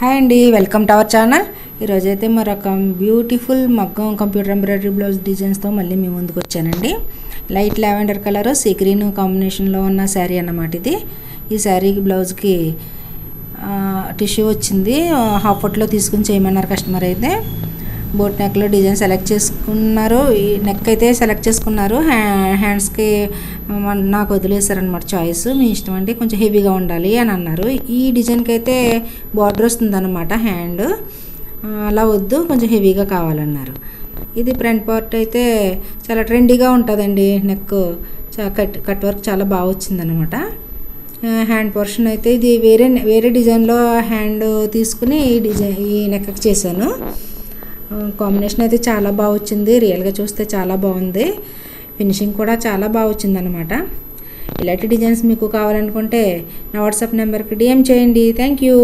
Hi అండి, welcome to our channel. ఈరోజైతే మరొక బ్యూటిఫుల్ మగ్గం కంప్యూటర్ ఎంబ్రాయిడరీ బ్లౌజ్ డిజైన్స్తో మళ్ళీ మీ ముందుకు వచ్చానండి. Light lavender colour sea green కాంబినేషన్లో ఉన్న శారీ అన్నమాట ఇది. ఈ శారీకి బ్లౌజ్కి టిష్యూ వచ్చింది, హాఫ్ ఫుట్లో తీసుకుని చేయమన్నారు కస్టమర్. అయితే బోట్ నెక్లో డిజైన్ సెలెక్ట్ చేసుకున్నారు, ఈ నెక్ అయితే సెలెక్ట్ చేసుకున్నారు. హ్యాండ్స్కి నాకు వదిలేశారనమాట చాయిస్, మీ ఇష్టం అండి, కొంచెం హెవీగా ఉండాలి అని అన్నారు. ఈ డిజైన్కి అయితే బార్డర్ వస్తుందన్నమాట, హ్యాండ్ అలా వద్దు, కొంచెం హెవీగా కావాలన్నారు. ఇది ఫ్రంట్ పార్ట్ అయితే చాలా ట్రెండీగా ఉంటుందండి, నెక్ కట్ వర్క్ చాలా బాగా వచ్చిందనమాట. హ్యాండ్ పోర్షన్ అయితే ఇది వేరే డిజైన్లో హ్యాండ్ తీసుకుని ఈ నెక్కి చేశాను. కాంబినేషన్ అయితే చాలా బాగా వచ్చింది, రియల్గా చూస్తే చాలా బాగుంది, ఫినిషింగ్ కూడా చాలా బాగా వచ్చిందనమాట. ఇలాంటి డిజైన్స్ మీకు కావాలనుకుంటే నా వాట్సాప్ నెంబర్కి డిఎం చేయండి. Thank you.